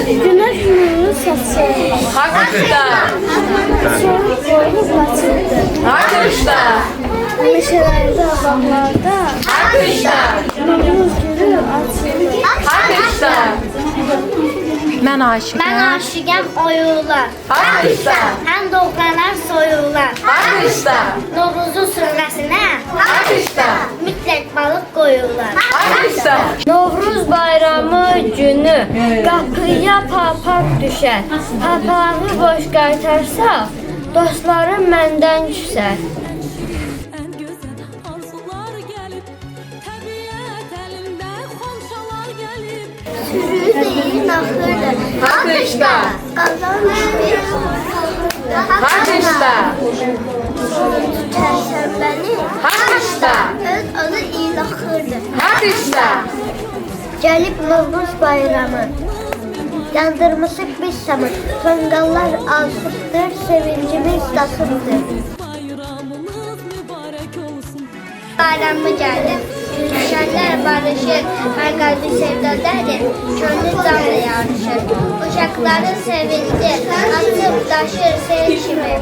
Güneş nuru saçır. Haqqışda. Soğuk boynu qaçırdı. Haqqışda. Meşelerde, bağlarda. Haqqışda. Novruz gülü açıldı. Haqqışda. Mən aşıqam. Mən aşıqəm oyular. Haqqışda. Həm doğranar soyular. Haqqışda. Novruzun sürməsinə Haqqışda. mütləq balıq qoyurlar. Haqqışda. Novruz bayramı günü qapıya papaq düşər. Papağı boş qaytarsa, dostlarım məndən küsər. En güzel arzular gelip, tabiat elimde komşular gelip. Sürü değil naxırdı. Haqqışda. Qazanmış bir Haqqışda. Çərşənbəni Haqqışda. öz adı ilaxırdı. Haqqışda. Gəlib Novruz bayramı. Yandırmışıq biz samı. Tonqallar alsıqdır, sevincimiz dasıqdır. Bayramınız mübarek olsun. Bayramı gəldi. Düşənlər barışır, hər qalbi sevdadədir. Könlü canla yarışır. Uşaqların sevinci, atıb daşır sel kimi.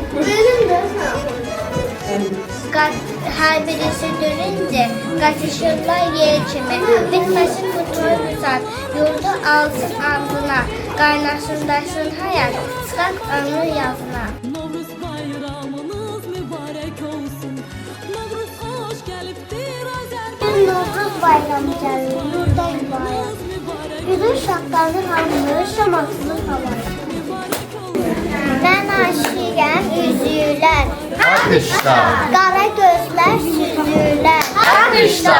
Hər birisi dürüncə, qaçışırlar yer kimi. Bitməsin bu toy müsat, yurdu alsın ağzına. Qaynasın daşsın həyat, çıxaq ömrü yazına. Novruz bayramınız mübarek olsun. Novruz hoş geliptir Azerbaycan. Novruz bayramı gəlir, yurda mübarək. Gülün şaqlarının alınır, şamaxılı havayı. Mən aşiqəm üzülər, Haqqışda. qara gözlər süzülər. Haqqışda.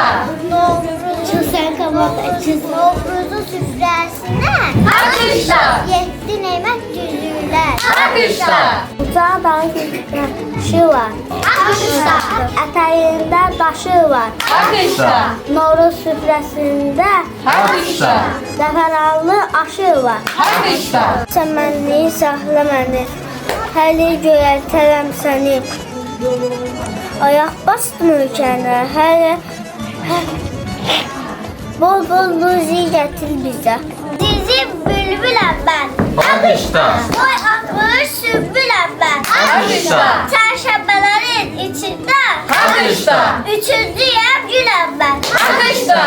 Novruz sən qabaq əkiz. Novruzun süfrəsinə Haqqışda. 7 nemət düzülər. Haqqışda. Ucağa dağın güneşi var. Haqqışda. Ətəyində daşı var. Haqqışda. Novruz süfrəsində Haqqışda. zəfəranlı aşı var. Haqqışda. Çəmənliyi saxla məni, həli göyərtərəm səni. Ayaq bastım ölkənə, hələ bol luzi gətir bizə. Sizi bülbüləm mən. Haqqışda. Boy atmış sümbüləm mən. Haqqışda. Çərşənbələrin içində Haqqışda. üçüncüyəm güləm mən. Haqqışda.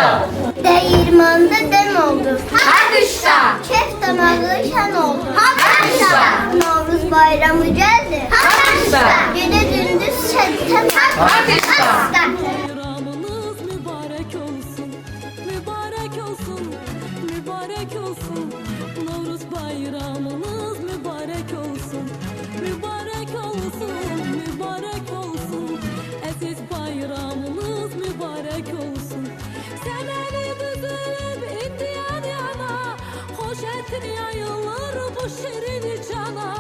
Dəyirmanda dən oldum. Haqqışda. Kef damaqlı şən oldum. Haqqışda. Novruz bayramı gəldi. Haqqışda. Gecə gündüz şəddən. Haqqışda. Bayramınız mübarek olsun. Mübarek olsun. Mübarek olsun. Novruz bayramınız mübarek olsun. Mübarek olsun. Mübarek olsun. Aziz bayramınız mübarek olsun. Semeni düzülüp indiyan yana. Hoş etin yayılır bu şirin cana.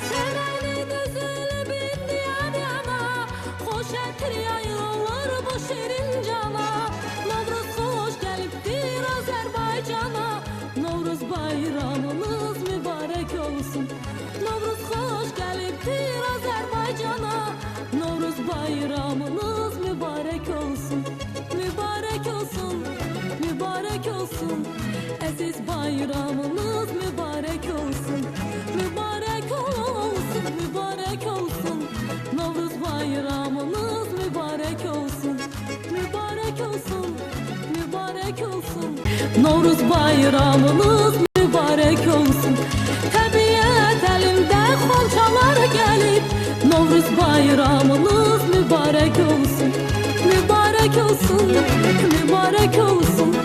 Semeni düzülüp indiyan yana. Hoş etin yayılır bu şirin cana. Novruz hoş geliptir Azerbaycan'a. Novruz bayramınız mübarek olsun. Novruz hoş geliptir Azerbaycan'a. Novruz bayramınız mübarek olsun. Mübarek olsun. Mübarek olsun. Aziz bayramınız mübarek olsun. Mübarek olsun. Mübarek olsun. Novruz bayramınız mübarek olsun. Mübarek olsun. Mübarek olsun. Novruz bayramınız mübarek olsun. Tabiat elimde xonçalar gelip. Novruz bayramınız mübarek olsun. Mübarek olsun. Mübarek olsun.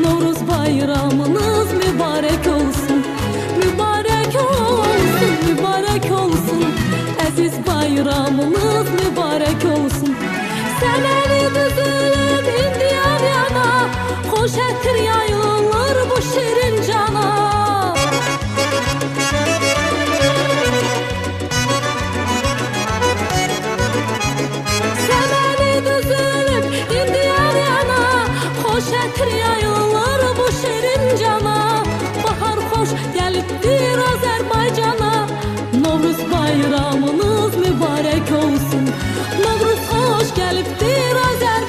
Novruz bayramınız mübarek olsun. Mübarek olsun. Mübarek olsun. Aziz bayramınız mübarek olsun. Semeni düzülüp indiyan yana. Hoş ettir yayılır bu şirin cana. Semeni düzülüp indiyan yana. Hoş ettir yayılır bu şirin cana. Bahar hoş geliptir Azerbaycan'a. Novruz bayramınız mübarek olsun. Novruz hoş geliptir Azerbaycan'a.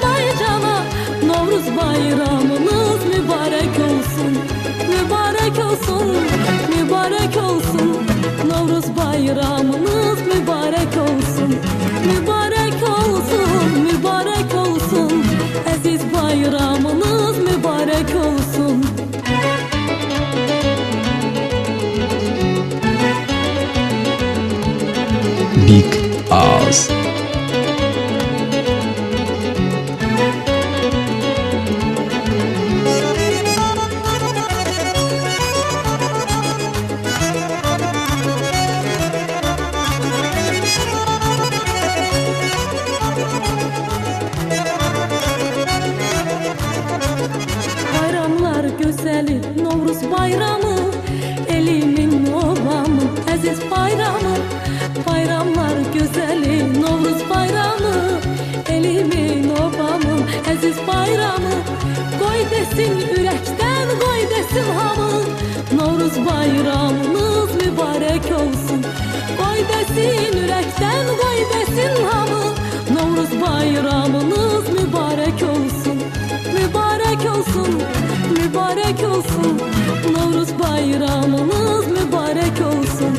bayramınız mübarek olsun. Mübarek olsun, mübarek olsun. Aziz bayramınız mübarek olsun. Big Ağız. Bayramlar güzeli Novruz bayramı, elimin ovamı aziz bayramı. Bayramlar güzeli Novruz bayramı, elimin ovamı aziz bayramı. Koy desin yürekten, koy desin hamı, Novruz bayramınız mübarek olsun. Koy desin yürekten, koy desin hamı, Novruz bayramınız mübarek olsun. Mübarek olsun, mübarek olsun. Novruz bayramınız mübarek olsun.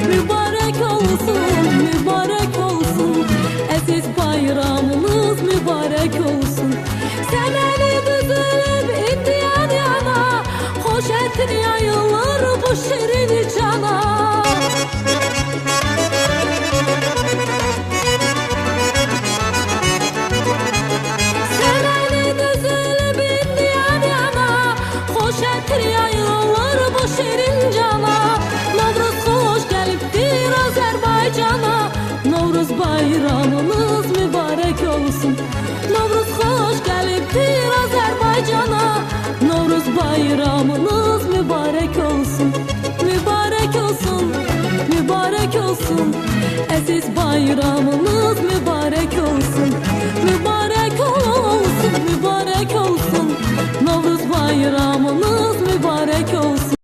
Mübarek olsun, mübarek olsun. Aziz bayramınız mübarek olsun. Seneli düzülüp indi yan yana, hoş etin yayılır bu şirin cana. Yayılır bu şirin cana. Novruz hoş geliptir Azerbaycana. Novruz bayramınız mübarek olsun. Novruz hoş geliptir Azerbaycana. Novruz bayramınız mübarek olsun. Mübarek olsun, mübarek olsun. Aziz bayramınız